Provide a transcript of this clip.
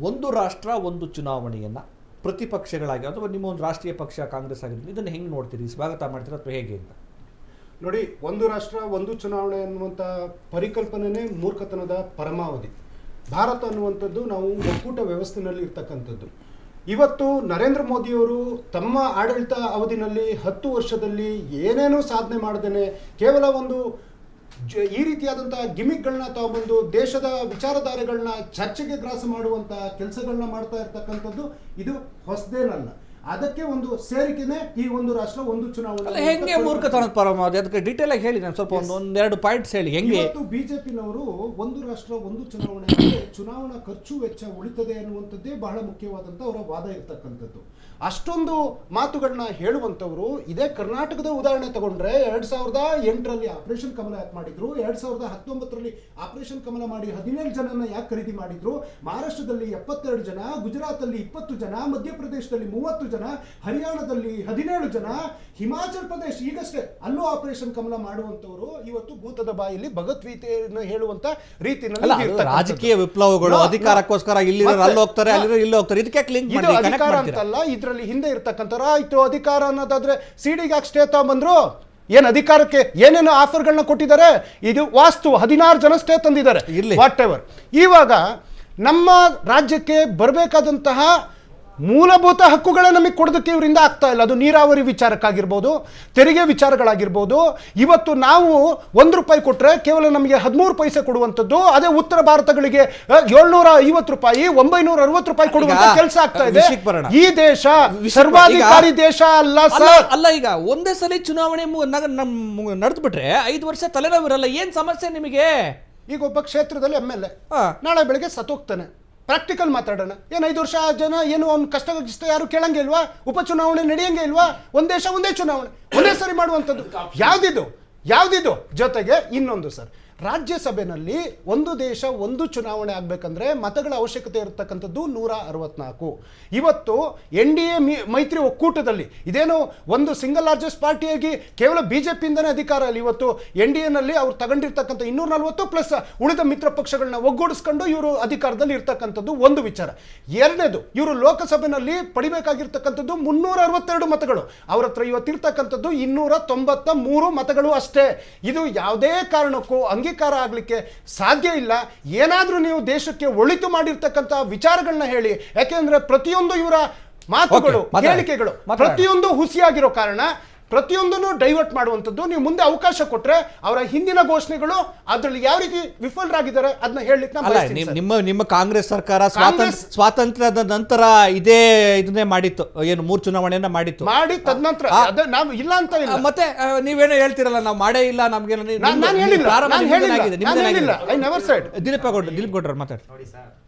ಒಂದು ರಾಷ್ಟ್ರ ಒಂದು ಚುನಾವಣೆಯನ್ನು ಪ್ರತಿಪಕ್ಷಗಳಾಗಿ ಅಥವಾ ನಿಮ್ಮ ಒಂದು ರಾಷ್ಟ್ರೀಯ ಪಕ್ಷ ಕಾಂಗ್ರೆಸ್ ಆಗಿರೋದು ಇದನ್ನು ಹೆಂಗೆ ನೋಡ್ತೀರಿ, ಸ್ವಾಗತ ಮಾಡ್ತೀರಾ ಅಥವಾ ಹೇಗೆ ಅಂತ? ನೋಡಿ, ಒಂದು ರಾಷ್ಟ್ರ ಒಂದು ಚುನಾವಣೆ ಅನ್ನುವಂಥ ಪರಿಕಲ್ಪನೆನೇ ಮೂರ್ಖತನದ ಪರಮಾವಧಿ. ಭಾರತ ಅನ್ನುವಂಥದ್ದು ನಾವು ಒಕ್ಕೂಟ ವ್ಯವಸ್ಥೆಯಲ್ಲಿ ಇರ್ತಕ್ಕಂಥದ್ದು. ಇವತ್ತು ನರೇಂದ್ರ ಮೋದಿಯವರು ತಮ್ಮ ಆಡಳಿತ ಅವಧಿನಲ್ಲಿ 10 ವರ್ಷದಲ್ಲಿ ಏನೇನೂ ಸಾಧನೆ ಮಾಡದೇನೆ ಕೇವಲ ಒಂದು ಈ ರೀತಿಯಾದಂಥ ಗಿಮಿಕ್ಗಳನ್ನ ತಗೊಂಡ್ಬಂದು ದೇಶದ ವಿಚಾರಧಾರೆಗಳನ್ನ ಚರ್ಚೆಗೆ ಗ್ರಾಸ ಮಾಡುವಂಥ ಕೆಲಸಗಳನ್ನ ಮಾಡ್ತಾ ಇರ್ತಕ್ಕಂಥದ್ದು ಇದು ಹೊಸದೇನಲ್ಲ. ಅದಕ್ಕೆ ಒಂದು ಸೇರಿಕೆನೆ ಈ ಒಂದು ರಾಷ್ಟ್ರ ಒಂದು ಚುನಾವಣೆ. ಹೆಂಗೆ ಮೂರ್ಖತನದ ಪರಮಾವಧಿ, ಅದಕ್ಕೆ ಡೀಟೇಲ್ ಆಗಿ ಹೇಳಿ, ನಾನು ಸ್ವಲ್ಪ ಒಂದೆರಡು ಪಾಯಿಂಟ್ಸ್ ಹೇಳಿ. ಹೆಂಗೆ ಇವತ್ತು ಬಿಜೆಪಿನವರು ಒಂದು ರಾಷ್ಟ್ರ ಒಂದು ಚುನಾವಣೆ ಚುನಾವಣಾ ಖರ್ಚು ವೆಚ್ಚ ಉಳಿತದೆ ಅನ್ನುವಂಥದ್ದೇ ಬಹಳ ಮುಖ್ಯವಾದಂಥ ಅವರ ವಾದ ಇರ್ತಕ್ಕಂಥದ್ದು. ಅಷ್ಟೊಂದು ಮಾತುಗಳನ್ನ ಹೇಳುವಂಥವ್ರು ಇದೇ ಕರ್ನಾಟಕದ ಉದಾಹರಣೆ ತಗೊಂಡ್ರೆ 2008ರಲ್ಲಿ ಆಪರೇಷನ್ ಕಮಲ ಯಾಕೆ ಮಾಡಿದ್ರು, 2019ರಲ್ಲಿ ಆಪರೇಷನ್ ಕಮಲ ಮಾಡಿ 17 ಜನನ ಯಾಕೆ ಖರೀದಿ ಮಾಡಿದ್ರು, ಮಹಾರಾಷ್ಟ್ರದಲ್ಲಿ 72 ಜನ, ಗುಜರಾತಲ್ಲಿ 20 ಜನ, ಮಧ್ಯಪ್ರದೇಶದಲ್ಲಿ 30 ಜನ, ಹರಿಯಾಣದಲ್ಲಿ 17 ಜನ, ಹಿಮಾಚಲ್ ಪ್ರದೇಶ ಈಗಷ್ಟೇ ಅಲ್ಲೂ ಆಪರೇಷನ್ ಕಮಲ ಮಾಡುವಂತವರು ಇವತ್ತು ಭೂತದ ಬಾಯಲ್ಲಿ ಭಗವದ್ಗೀತೆಯನ್ನು ಹೇಳುವಂತ ರೀತಿಯಲ್ಲಿ ರಾಜಕೀಯ ವಿಪ್ಲವಗಳು ಅಧಿಕಾರಕ್ಕೋಸ್ಕರ ಇಲ್ಲಿ ಹೋಗ್ತಾರೆ, ಅಲ್ಲಿ ಹೋಗ್ತಾರೆ. ಇದಕ್ಕೆ ಲಿಂಕ್ ಇದು ಅಧಿಕಾರ ಅಂತಲ್ಲ, ಇದರಲ್ಲಿ ಹಿಂದೆ ಇರ್ತಕ್ಕಂಥ ಆಯ್ತು ಅಧಿಕಾರ ಅನ್ನೋದಾದ್ರೆ ಸಿಡಿಗೆ ಯಾಕೆ ಸ್ಟೇ ತಗೊಂಡ್ಬಂದ್ರು? ಏನ್ ಅಧಿಕಾರಕ್ಕೆ ಏನೇನು ಆಫರ್ಗಳನ್ನ ಕೊಟ್ಟಿದ್ದಾರೆ? ಇದು ವಾಸ್ತು 16 ಜನ ಸ್ಟೇ ತಂದಿದ್ದಾರೆ. What ever. ಇವಾಗ ನಮ್ಮ ರಾಜ್ಯಕ್ಕೆ ಬರಬೇಕಾದಂತಹ ಮೂಲಭೂತ ಹಕ್ಕುಗಳೇ ನಮಗೆ ಕೊಡೋದಕ್ಕೆ ಇವರಿಂದ ಆಗ್ತಾ ಇಲ್ಲ. ಅದು ನೀರಾವರಿ ವಿಚಾರಕ್ಕಾಗಿರ್ಬೋದು, ತೆರಿಗೆ ವಿಚಾರಗಳಾಗಿರ್ಬೋದು. ಇವತ್ತು ನಾವು ₹1 ಕೊಟ್ಟರೆ ಕೇವಲ ನಮಗೆ 13 ಪೈಸೆ ಕೊಡುವಂಥದ್ದು, ಅದೇ ಉತ್ತರ ಭಾರತಗಳಿಗೆ ₹750, ₹960 ಕೊಡುವಂತ ಕೆಲಸ ಆಗ್ತಾ ಇದೆ. ಈ ದೇಶ ಸರ್ವಾಧಿಕಾರಿ ದೇಶ ಅಲ್ಲ ಸರ್. ಅಲ್ಲ, ಈಗ ಒಂದೇ ಸಲ ಚುನಾವಣೆ ನಡೆದು ಬಿಟ್ರೆ 5 ವರ್ಷ ತಲೆನೋವಿರಲ್ಲ. ಏನ್ ಸಮಸ್ಯೆ ನಿಮಗೆ? ಈಗ ಒಬ್ಬ ಕ್ಷೇತ್ರದಲ್ಲಿ MLA ನಾಳೆ ಬೆಳಗ್ಗೆ ಸತ್ತೋಗ್ತಾನೆ. ಪ್ರಾಕ್ಟಿಕಲ್ ಮಾತಾಡೋಣ. ಏನು 5 ವರ್ಷ ಜನ ಏನು ಅವ್ನ ಕಷ್ಟ ಯಾರು ಕೇಳಂಗೆ ಇಲ್ವಾ? ಉಪಚುನಾವಣೆ ನಡೆಯಂಗೆ ಇಲ್ವಾ? ಒಂದ್ ದೇಶ ಒಂದೇ ಚುನಾವಣೆ ಒಂದೇ ಸರಿ ಮಾಡುವಂಥದ್ದು ಯಾವ್ದಿದು? ಜೊತೆಗೆ ಇನ್ನೊಂದು ಸರ್, ರಾಜ್ಯಸಭೆಯಲ್ಲಿ ಒಂದು ದೇಶ ಒಂದು ಚುನಾವಣೆ ಆಗ್ಬೇಕಂದ್ರೆ ಮತಗಳ ಅವಶ್ಯಕತೆ ಇರತಕ್ಕಂಥದ್ದು 164. ಇವತ್ತು NDA ಮೈತ್ರಿ ಒಕ್ಕೂಟದಲ್ಲಿ ಇದೇನು ಒಂದು ಸಿಂಗಲ್ ಲಾರ್ಜೆಸ್ಟ್ ಪಾರ್ಟಿಯಾಗಿ ಕೇವಲ ಬಿಜೆಪಿಯಿಂದನೇ ಅಧಿಕಾರ ಅಲ್ಲಿ. ಇವತ್ತು NDAನಲ್ಲಿ ಅವ್ರು ತಗೊಂಡಿರ್ತಕ್ಕಂಥ 240 ಪ್ಲಸ್ ಉಳಿದ ಮಿತ್ರ ಪಕ್ಷಗಳನ್ನ ಒಗ್ಗೂಡಿಸ್ಕೊಂಡು ಇವರು ಅಧಿಕಾರದಲ್ಲಿ ಇರ್ತಕ್ಕಂಥದ್ದು ಒಂದು ವಿಚಾರ. ಎರಡನೇದು, ಇವರು ಲೋಕಸಭೆಯಲ್ಲಿ ಪಡಿಬೇಕಾಗಿರ್ತಕ್ಕಂಥದ್ದು 362 ಮತಗಳು. ಅವ್ರ ಹತ್ರ ಇವತ್ತಿರ್ತಕ್ಕಂಥದ್ದು 293 ಮತಗಳು ಅಷ್ಟೇ. ಇದು ಯಾವುದೇ ಕಾರಣಕ್ಕೂ ಅಂಗೀಕಾರ ಆಗ್ಲಿಕ್ಕೆ ಸಾಧ್ಯ ಇಲ್ಲ. ಏನಾದ್ರೂ ನೀವು ದೇಶಕ್ಕೆ ಒಳಿತು ಮಾಡಿರ್ತಕ್ಕಂಥ ವಿಚಾರಗಳನ್ನ ಹೇಳಿ. ಯಾಕೆಂದ್ರೆ ಪ್ರತಿಯೊಂದು ಇವರ ಮಾತುಗಳು ಹೇಳಿಕೆಗಳು ಪ್ರತಿಯೊಂದು ಹುಸಿಯಾಗಿರೋ ಕಾರಣ ಪ್ರತಿಯೊಂದನ್ನು ಡೈವರ್ಟ್ ಮಾಡುವಂಥದ್ದು. ನೀವು ಮುಂದೆ ಅವಕಾಶ ಕೊಟ್ರೆ ಅವರ ಹಿಂದಿನ ಘೋಷಣೆಗಳು ಅದರಲ್ಲಿ ಯಾವ ರೀತಿ ವಿಫಲರಾಗಿದ್ದಾರೆ ಅದನ್ನ ಹೇಳಲಿಕ್ಕೆ ನಿಮ್ಮ ಕಾಂಗ್ರೆಸ್ ಸರ್ಕಾರ ಸ್ವಾತಂತ್ರ್ಯದ ನಂತರ ಇದೇ ಇದನ್ನೇ ಮಾಡಿತ್ತು, ಏನು 3 ಚುನಾವಣೆಯನ್ನ ಮಾಡಿತ್ತು ಮಾಡಿ ತದನಂತರ ನಾವು ಇಲ್ಲ ಅಂತ ಇಲ್ಲ. ಮತ್ತೆ ನೀವೇನೋ ಹೇಳ್ತಿರಲ್ಲ ನಾವು ಮಾಡೇ ಇಲ್ಲ, ನಮ್ಗೆ ದಿಲೀಪ್ ಗೌಡ್ರು ಮಾತಾಡಿ.